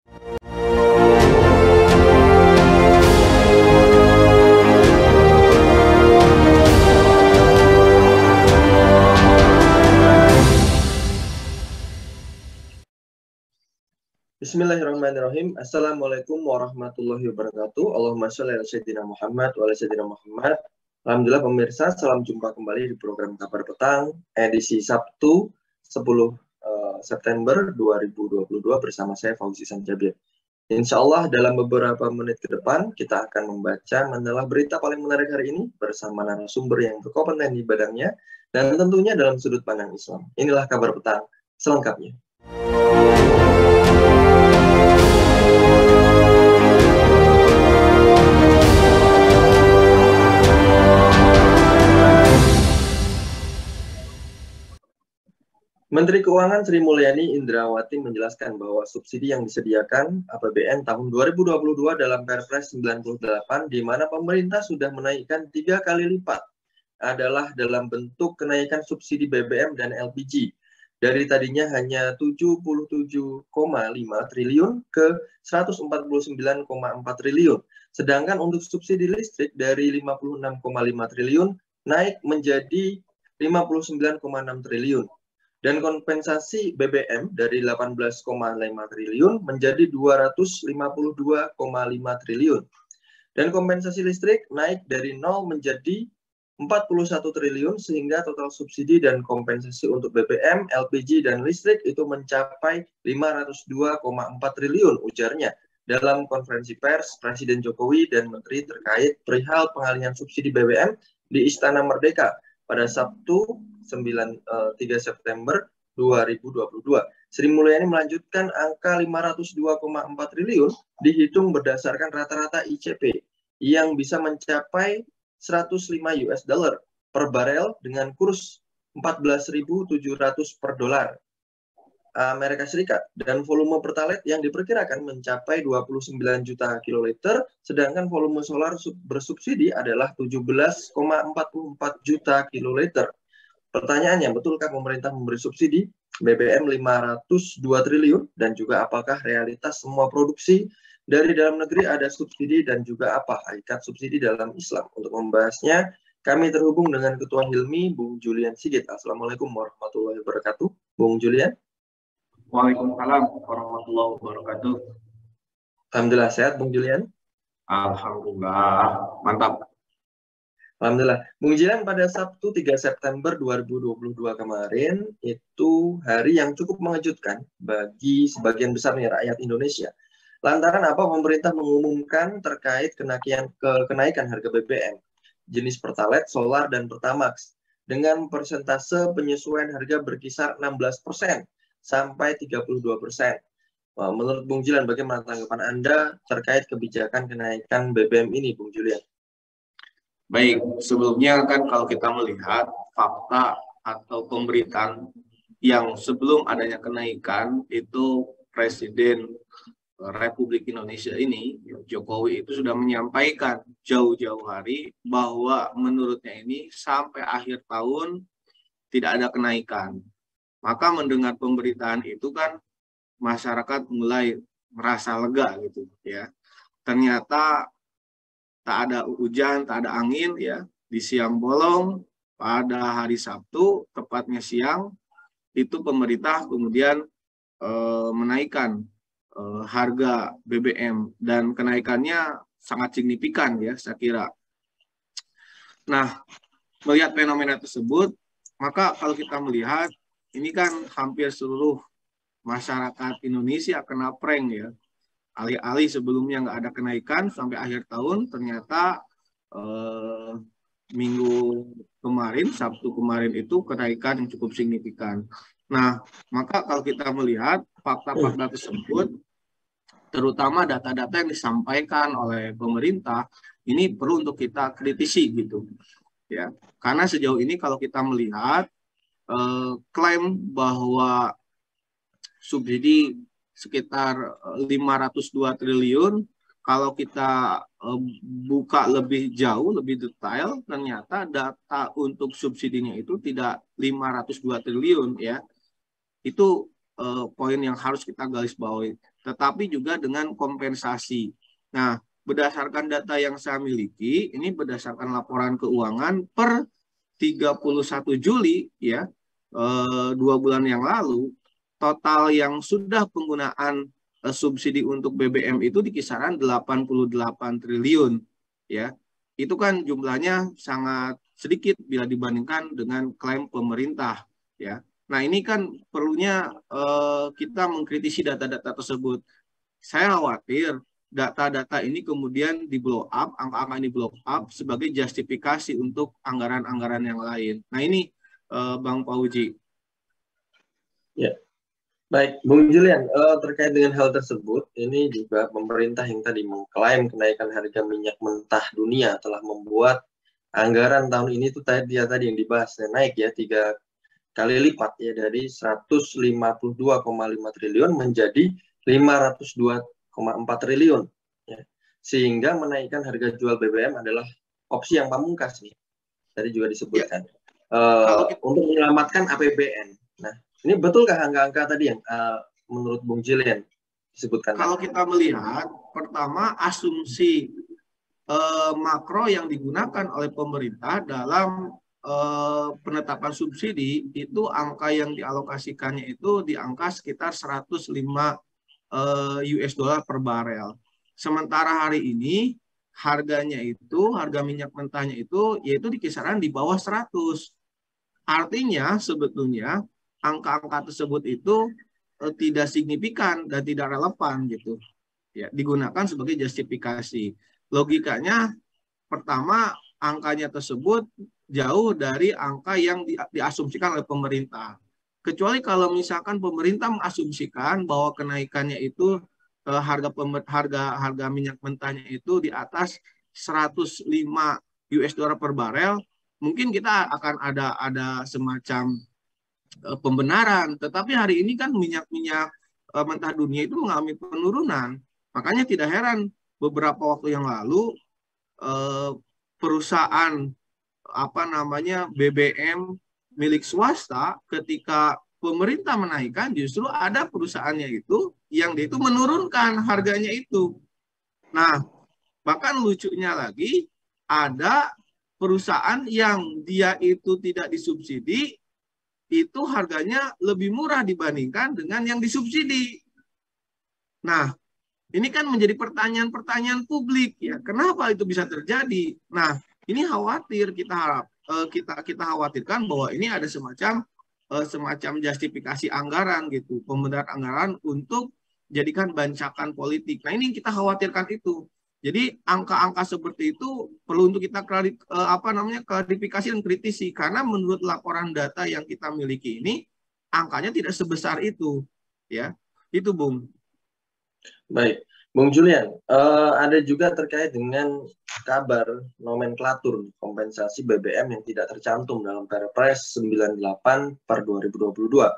Bismillahirrahmanirrahim. Assalamualaikum warahmatullahi wabarakatuh. Allahumma sholli ala sayyidina Muhammad wa ala sayyidina Muhammad. Alhamdulillah pemirsa, salam jumpa kembali di program Kabar Petang edisi Sabtu 10 September 2022 bersama saya Fauzi Sanjabir. Insya Allah dalam beberapa menit ke depan kita akan membaca menelaah berita paling menarik hari ini bersama narasumber yang berkompeten di bidangnya dan tentunya dalam sudut pandang Islam. Inilah Kabar Petang selengkapnya. Menteri Keuangan Sri Mulyani Indrawati menjelaskan bahwa subsidi yang disediakan APBN tahun 2022 dalam Perpres 98 di mana pemerintah sudah menaikkan 3 kali lipat adalah dalam bentuk kenaikan subsidi BBM dan LPG dari tadinya hanya 77,5 triliun ke 149,4 triliun. Sedangkan untuk subsidi listrik dari 56,5 triliun naik menjadi 59,6 triliun. Dan kompensasi BBM dari 18,5 triliun menjadi 252,5 triliun. Dan kompensasi listrik naik dari 0 menjadi 41 triliun sehingga total subsidi dan kompensasi untuk BBM, LPG, dan listrik itu mencapai 502,4 triliun ujarnya dalam konferensi pers Presiden Jokowi dan Menteri terkait perihal pengalihan subsidi BBM di Istana Merdeka pada Sabtu 3 September 2022. Sri Mulyani melanjutkan angka 502,4 triliun dihitung berdasarkan rata-rata ICP yang bisa mencapai 105 US dollar per barel dengan kurs 14.700 per dolar Amerika Serikat dan volume pertalite yang diperkirakan mencapai 29 juta kiloliter, sedangkan volume solar bersubsidi adalah 17,44 juta kiloliter. Pertanyaannya, betulkah pemerintah memberi subsidi BBM 502 triliun dan juga apakah realitas semua produksi dari dalam negeri ada subsidi dan juga apa hakikat subsidi dalam Islam? Untuk membahasnya, kami terhubung dengan Ketua Hilmi, Bung Julian Sigit. Assalamualaikum warahmatullahi wabarakatuh. Bung Julian. Waalaikumsalam warahmatullahi wabarakatuh. Alhamdulillah sehat, Bung Julian. Alhamdulillah, mantap. Alhamdulillah. Bung Julian, pada Sabtu 3 September 2022 kemarin, itu hari yang cukup mengejutkan bagi sebagian besar rakyat Indonesia. Lantaran apa pemerintah mengumumkan terkait kenaikan harga BBM, jenis Pertalite, Solar, dan Pertamax, dengan persentase penyesuaian harga berkisar 16% sampai 32%. Menurut Bung Julian, bagaimana tanggapan Anda terkait kebijakan kenaikan BBM ini, Bung Julian? Baik, sebelumnya kan kalau kita melihat fakta atau pemberitaan yang sebelum adanya kenaikan itu Presiden Republik Indonesia ini, Jokowi itu sudah menyampaikan jauh-jauh hari bahwa menurutnya ini sampai akhir tahun tidak ada kenaikan. Maka mendengar pemberitaan itu kan masyarakat mulai merasa lega gitu ya. Ternyata tak ada hujan, tak ada angin ya. Di siang bolong pada hari Sabtu, tepatnya siang, itu pemerintah kemudian menaikkan harga BBM dan kenaikannya sangat signifikan ya saya kira. Nah, melihat fenomena tersebut, maka kalau kita melihat ini kan hampir seluruh masyarakat Indonesia kena prank ya. Alih-alih sebelumnya nggak ada kenaikan sampai akhir tahun, ternyata minggu kemarin, Sabtu kemarin itu kenaikan yang cukup signifikan. Nah, maka kalau kita melihat fakta-fakta tersebut, terutama data-data yang disampaikan oleh pemerintah, ini perlu untuk kita kritisi gitu. Ya, karena sejauh ini kalau kita melihat klaim bahwa subsidi sekitar 502 triliun, kalau kita buka lebih jauh, lebih detail, ternyata data untuk subsidinya itu tidak 502 triliun ya. Itu poin yang harus kita garis bawahi. Tetapi juga dengan kompensasi. Nah, berdasarkan data yang saya miliki, ini berdasarkan laporan keuangan per 31 Juli ya, 2 bulan yang lalu, total yang sudah penggunaan subsidi untuk BBM itu di kisaran 88 triliun ya. Itu kan jumlahnya sangat sedikit bila dibandingkan dengan klaim pemerintah ya. Nah, ini kan perlunya kita mengkritisi data-data tersebut. Saya khawatir data-data ini kemudian di blow up, angka-angka ini blow up sebagai justifikasi untuk anggaran-anggaran yang lain. Nah, ini Bang Pauji. Ya, baik, Bung Julian, terkait dengan hal tersebut, ini juga pemerintah yang tadi mengklaim kenaikan harga minyak mentah dunia telah membuat anggaran tahun ini tuh tadi yang dibahas naik ya 3 kali lipat ya, dari 152,5 triliun menjadi 502,4 triliun ya. Sehingga menaikkan harga jual BBM adalah opsi yang pamungkas nih. Tadi juga disebutkan ya. Untuk menyelamatkan APBN. Nah, ini betulkah angka-angka tadi yang menurut Bung Julian disebutkan? Kalau kita melihat, pertama asumsi makro yang digunakan oleh pemerintah dalam penetapan subsidi itu angka yang dialokasikannya itu di angka sekitar 105 US dollar per barel. Sementara hari ini harganya itu, harga minyak mentahnya itu yaitu di kisaran di bawah 100. Artinya sebetulnya angka-angka tersebut itu tidak signifikan dan tidak relevan gitu. Ya, digunakan sebagai justifikasi. Logikanya pertama angkanya tersebut jauh dari angka yang diasumsikan oleh pemerintah. Kecuali kalau misalkan pemerintah mengasumsikan bahwa kenaikannya itu harga minyak mentahnya itu di atas 105 US dollar per barel, mungkin kita akan ada semacam pembenaran. Tetapi hari ini kan minyak mentah dunia itu mengalami penurunan. Makanya tidak heran beberapa waktu yang lalu perusahaan BBM milik swasta ketika pemerintah menaikkan justru ada perusahaannya itu yang dia itu menurunkan harganya itu. Nah, bahkan lucunya lagi ada perusahaan yang dia itu tidak disubsidi itu harganya lebih murah dibandingkan dengan yang disubsidi. Nah, ini kan menjadi pertanyaan-pertanyaan publik ya. Kenapa itu bisa terjadi? Nah, ini khawatir kita khawatirkan bahwa ini ada semacam justifikasi anggaran gitu, pembenaran anggaran untuk jadikan bancakan politik. Nah, ini kita khawatirkan itu. Jadi angka-angka seperti itu perlu untuk kita klarifikasi dan kritisi karena menurut laporan data yang kita miliki ini angkanya tidak sebesar itu ya. Itu Bung. Baik, Bung Julian, ada juga terkait dengan kabar nomenklatur kompensasi BBM yang tidak tercantum dalam Perpres 98/2022.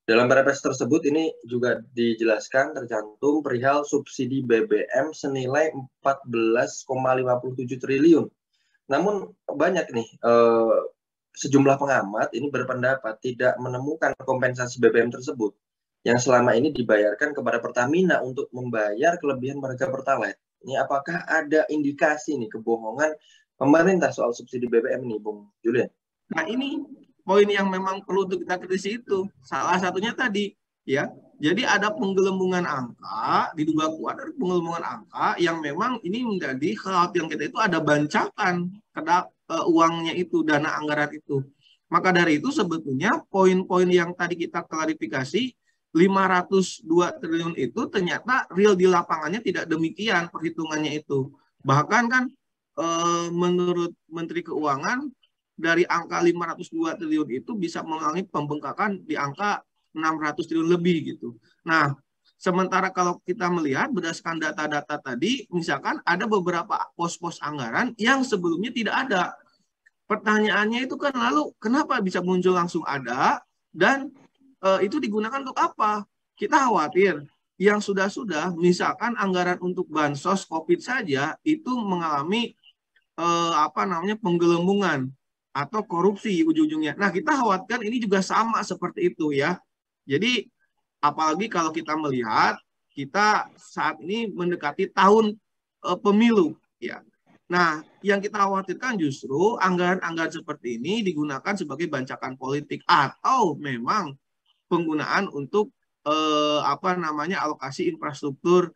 Dalam Perpres tersebut ini juga dijelaskan tercantum perihal subsidi BBM senilai 14,57 triliun. Namun banyak nih sejumlah pengamat ini berpendapat tidak menemukan kompensasi BBM tersebut yang selama ini dibayarkan kepada Pertamina untuk membayar kelebihan harga Pertalite. Ini apakah ada indikasi nih kebohongan pemerintah soal subsidi BBM ini, Bung Julian? Nah, ini poin yang memang perlu untuk kita kritisi itu. Salah satunya tadi, ya. Jadi ada penggelembungan angka, diduga kuat dari penggelembungan angka yang memang ini menjadi kekhawatiran kita itu ada bancakan uangnya itu, dana anggaran itu. Maka dari itu sebetulnya poin-poin yang tadi kita klarifikasi 502 triliun itu ternyata real di lapangannya tidak demikian perhitungannya itu. Bahkan kan menurut Menteri Keuangan dari angka 502 triliun itu bisa mengalami pembengkakan di angka 600 triliun lebih gitu. Nah, sementara kalau kita melihat berdasarkan data-data tadi, misalkan ada beberapa pos-pos anggaran yang sebelumnya tidak ada. Pertanyaannya itu kan lalu kenapa bisa muncul langsung ada dan itu digunakan untuk apa? Kita khawatir yang sudah-sudah, misalkan anggaran untuk bansos COVID saja itu mengalami penggelembungan atau korupsi ujung-ujungnya. Nah, kita khawatirkan ini juga sama seperti itu ya. Jadi Apalagi kalau kita melihat kita saat ini mendekati tahun pemilu, ya. Nah, yang kita khawatirkan justru anggaran-anggaran seperti ini digunakan sebagai bancakan politik atau memang penggunaan untuk alokasi infrastruktur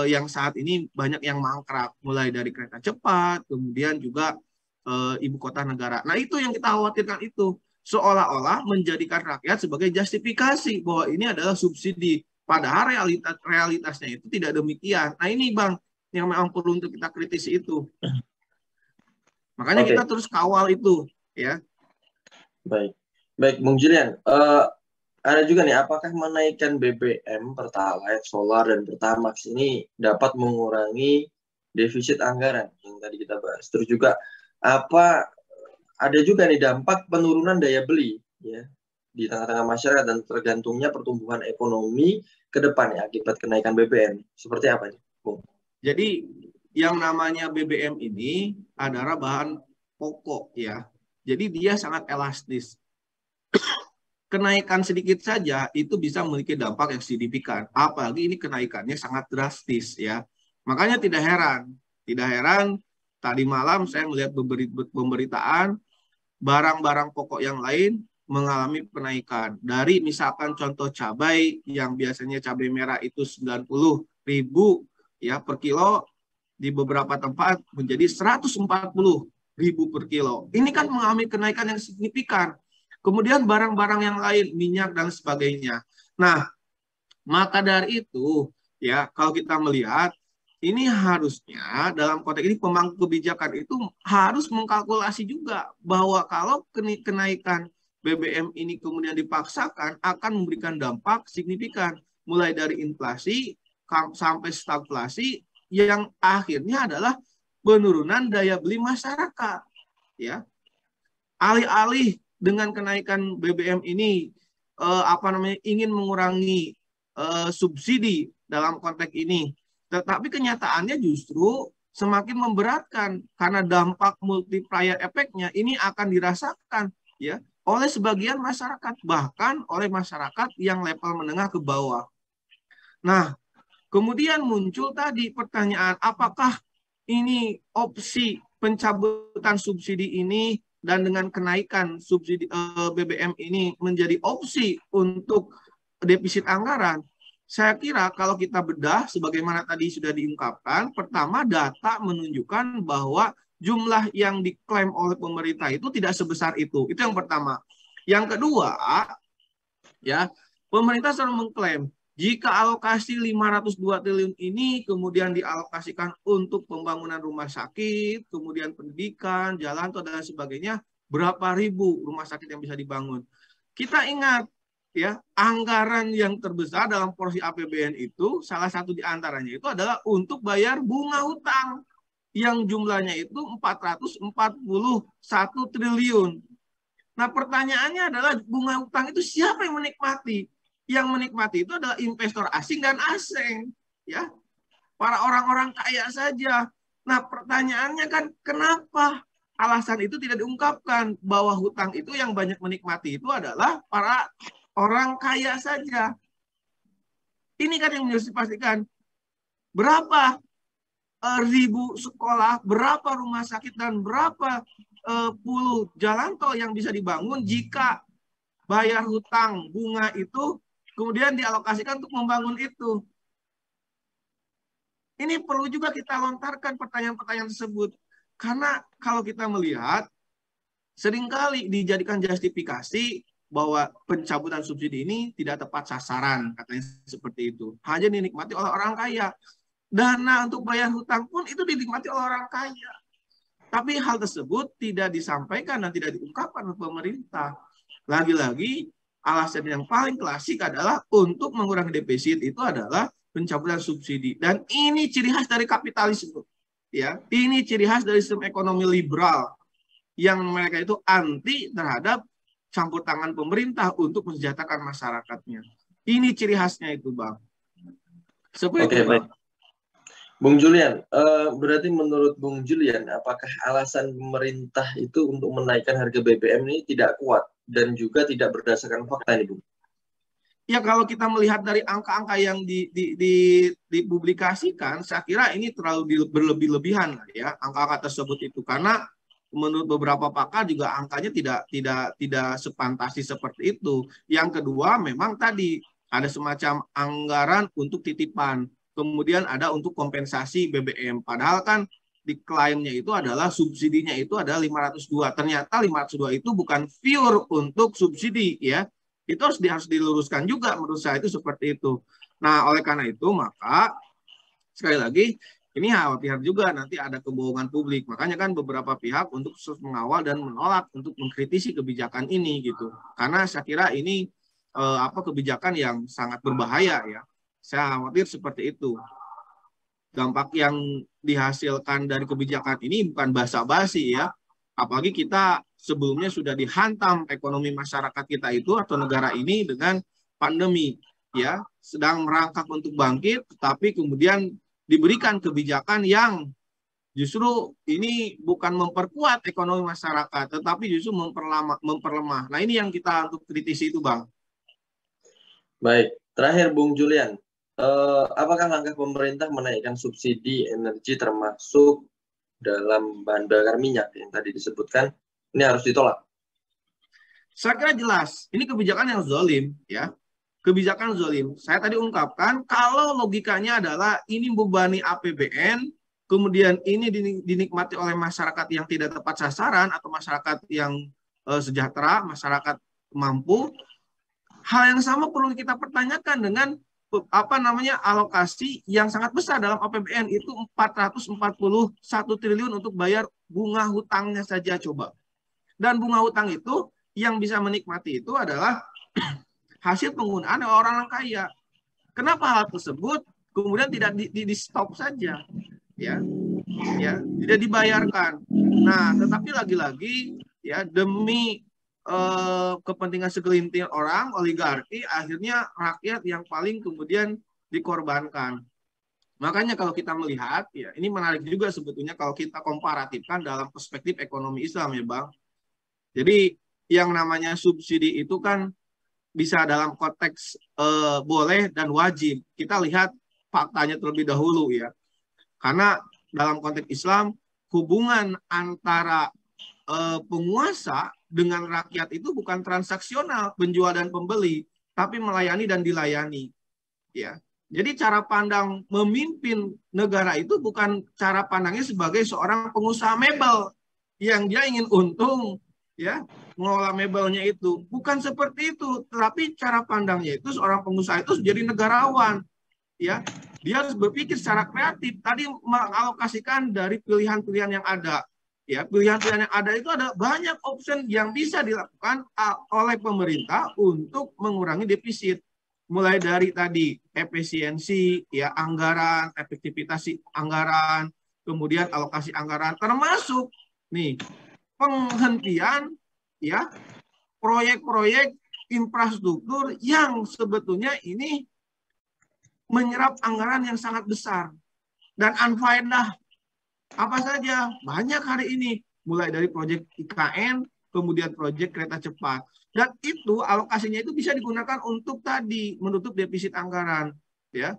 yang saat ini banyak yang mangkrak, mulai dari kereta cepat, kemudian juga ibu kota negara. Nah, itu yang kita khawatirkan itu. Seolah-olah menjadikan rakyat sebagai justifikasi bahwa ini adalah subsidi. Padahal realitasnya itu tidak demikian. Nah, ini Bang, yang memang perlu untuk kita kritisi itu. Makanya kita terus kawal itu, ya. Baik, Bung Julian. Ada juga nih, apakah menaikkan BBM, Pertalite, Solar, dan Pertamax ini dapat mengurangi defisit anggaran yang tadi kita bahas? Terus juga ada juga nih dampak penurunan daya beli ya di tengah-tengah masyarakat dan tergantungnya pertumbuhan ekonomi ke depannya akibat kenaikan BBM. Seperti apa nih, Bung? Jadi yang namanya BBM ini adalah bahan pokok ya. Jadi dia sangat elastis. Kenaikan sedikit saja itu bisa memiliki dampak yang signifikan. Apalagi ini kenaikannya sangat drastis ya. Makanya tidak heran tadi malam saya melihat pemberitaan barang-barang pokok yang lain mengalami kenaikan. Dari misalkan contoh cabai yang biasanya cabai merah itu 90.000 ya per kilo, di beberapa tempat menjadi 140.000 per kilo. Ini kan mengalami kenaikan yang signifikan. Kemudian barang-barang yang lain, minyak dan sebagainya. Nah, maka dari itu, ya kalau kita melihat, ini harusnya dalam konteks ini pemangku kebijakan itu harus mengkalkulasi juga bahwa kalau kenaikan BBM ini kemudian dipaksakan akan memberikan dampak signifikan, mulai dari inflasi sampai stagflasi yang akhirnya adalah penurunan daya beli masyarakat. Ya, alih-alih dengan kenaikan BBM ini ingin mengurangi subsidi dalam konteks ini, tetapi kenyataannya justru semakin memberatkan karena dampak multiplier efeknya ini akan dirasakan ya oleh sebagian masyarakat, bahkan oleh masyarakat yang level menengah ke bawah. Nah, kemudian muncul tadi pertanyaan, apakah ini opsi pencabutan subsidi ini dan dengan kenaikan subsidi BBM ini menjadi opsi untuk defisit anggaran? Saya kira kalau kita bedah, sebagaimana tadi sudah diungkapkan, pertama data menunjukkan bahwa jumlah yang diklaim oleh pemerintah itu tidak sebesar itu. Itu yang pertama. Yang kedua, ya pemerintah selalu mengklaim jika alokasi 502 triliun ini kemudian dialokasikan untuk pembangunan rumah sakit, kemudian pendidikan, jalan tol dan sebagainya, berapa ribu rumah sakit yang bisa dibangun. Kita ingat ya, anggaran yang terbesar dalam porsi APBN itu salah satu di antaranya itu adalah untuk bayar bunga hutang yang jumlahnya itu 441 triliun. Nah, pertanyaannya adalah bunga hutang itu siapa yang menikmati? Yang menikmati itu adalah investor asing dan asing, ya, para orang-orang kaya saja. Nah, pertanyaannya kan kenapa alasan itu tidak diungkapkan bahwa hutang itu yang banyak menikmati itu adalah para orang kaya saja. Ini kan yang harus dipastikan. Berapa ribu sekolah, berapa rumah sakit dan berapa puluh jalan tol yang bisa dibangun jika bayar hutang bunga itu kemudian dialokasikan untuk membangun itu. Ini perlu juga kita lontarkan pertanyaan-pertanyaan tersebut. Karena kalau kita melihat, seringkali dijadikan justifikasi bahwa pencabutan subsidi ini tidak tepat sasaran, katanya seperti itu. Hanya dinikmati oleh orang kaya. Dana untuk bayar hutang pun itu dinikmati oleh orang kaya. Tapi hal tersebut tidak disampaikan dan tidak diungkapkan oleh pemerintah. Lagi-lagi, alasan yang paling klasik adalah untuk mengurangi defisit itu adalah pencabutan subsidi. Dan ini ciri khas dari kapitalisme. Ya, ini ciri khas dari sistem ekonomi liberal yang mereka itu anti terhadap campur tangan pemerintah untuk mensejahterakan masyarakatnya. Ini ciri khasnya itu, Bang. Seperti itu, Bang. Bung Julian, berarti menurut Bung Julian, apakah alasan pemerintah itu untuk menaikkan harga BBM ini tidak kuat dan juga tidak berdasarkan fakta ini, Bung? ya kalau kita melihat dari angka-angka yang dipublikasikan, saya kira ini terlalu berlebih-lebihan ya angka-angka tersebut itu, karena menurut beberapa pakar juga angkanya tidak sefantastis seperti itu. Yang kedua, memang tadi ada semacam anggaran untuk titipan, kemudian ada untuk kompensasi BBM. Padahal kan di klaimnya itu adalah subsidinya itu adalah 502. Ternyata 502 itu bukan pure untuk subsidi ya. Itu harus diluruskan juga menurut saya itu seperti itu. Nah, oleh karena itu maka sekali lagi ini khawatir juga nanti ada kebohongan publik. Makanya kan beberapa pihak untuk mengawal dan menolak untuk mengkritisi kebijakan ini gitu. Karena saya kira ini kebijakan yang sangat berbahaya ya. Saya khawatir seperti itu. Dampak yang dihasilkan dari kebijakan ini bukan basa-basi ya. Apalagi kita sebelumnya sudah dihantam ekonomi masyarakat kita itu atau negara ini dengan pandemi ya, sedang merangkak untuk bangkit, tetapi kemudian diberikan kebijakan yang justru ini bukan memperkuat ekonomi masyarakat, tetapi justru memperlemah. Nah ini yang kita untuk kritisi itu, Bang. Baik, terakhir Bung Julian, apakah langkah pemerintah menaikkan subsidi energi termasuk dalam bahan bakar minyak yang tadi disebutkan ini harus ditolak? Saya kira jelas, ini kebijakan yang zalim ya. Kebijakan zalim. Saya tadi ungkapkan kalau logikanya adalah ini membebani APBN, kemudian ini dinikmati oleh masyarakat yang tidak tepat sasaran atau masyarakat yang sejahtera, masyarakat mampu. Hal yang sama perlu kita pertanyakan dengan alokasi yang sangat besar dalam APBN itu 441 triliun untuk bayar bunga hutangnya saja coba. Dan bunga hutang itu yang bisa menikmati itu adalah hasil penggunaan orang kaya. Kenapa hal tersebut kemudian tidak di stop saja, ya, tidak dibayarkan. Nah, tetapi lagi-lagi ya demi kepentingan segelintir orang, oligarki, akhirnya rakyat yang paling kemudian dikorbankan. Makanya kalau kita melihat, ya ini menarik juga sebetulnya kalau kita komparatifkan dalam perspektif ekonomi Islam ya Bang. Jadi yang namanya subsidi itu kan bisa dalam konteks boleh dan wajib. Kita lihat faktanya terlebih dahulu ya. Karena dalam konteks Islam, hubungan antara penguasa dengan rakyat itu bukan transaksional, penjual dan pembeli, tapi melayani dan dilayani. Ya. Jadi cara pandang memimpin negara itu bukan cara pandangnya sebagai seorang pengusaha mebel yang dia ingin untung, ya, mengelola mebelnya itu. Bukan seperti itu, tetapi cara pandangnya itu seorang pengusaha itu jadi negarawan, ya. Dia harus berpikir secara kreatif. Tadi mengalokasikan dari pilihan-pilihan yang ada. Ya, pilihan-pilihan yang ada itu ada banyak opsi yang bisa dilakukan oleh pemerintah untuk mengurangi defisit. Mulai dari tadi efisiensi, ya anggaran, efektivitas anggaran, kemudian alokasi anggaran, termasuk nih penghentian ya proyek-proyek infrastruktur yang sebetulnya ini menyerap anggaran yang sangat besar dan unfaedah. Apa saja? Banyak hari ini, mulai dari proyek IKN, kemudian proyek kereta cepat. Dan itu alokasinya itu bisa digunakan untuk tadi menutup defisit anggaran, ya.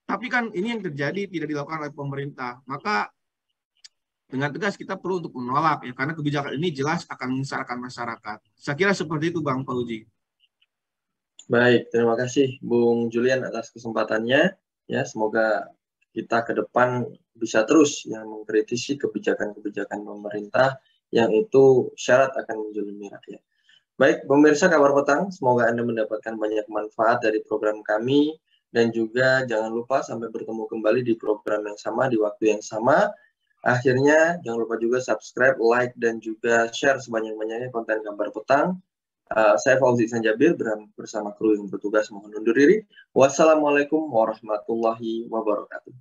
Tapi kan ini yang terjadi tidak dilakukan oleh pemerintah. Maka dengan tegas kita perlu untuk menolak ya, karena kebijakan ini jelas akan menyengsarakan masyarakat. Saya kira seperti itu Bang Fauzi. Baik, terima kasih Bung Julian atas kesempatannya. Ya, semoga kita ke depan bisa terus yang mengkritisi kebijakan-kebijakan pemerintah yang itu syarat akan menzalimi rakyat. Baik, pemirsa Kabar Petang, semoga Anda mendapatkan banyak manfaat dari program kami dan juga jangan lupa sampai bertemu kembali di program yang sama di waktu yang sama. Akhirnya jangan lupa juga subscribe, like dan juga share sebanyak-banyaknya konten Kabar Petang. Saya Fauzi Sanjabir bersama kru yang bertugas mohon undur diri. Wassalamualaikum warahmatullahi wabarakatuh.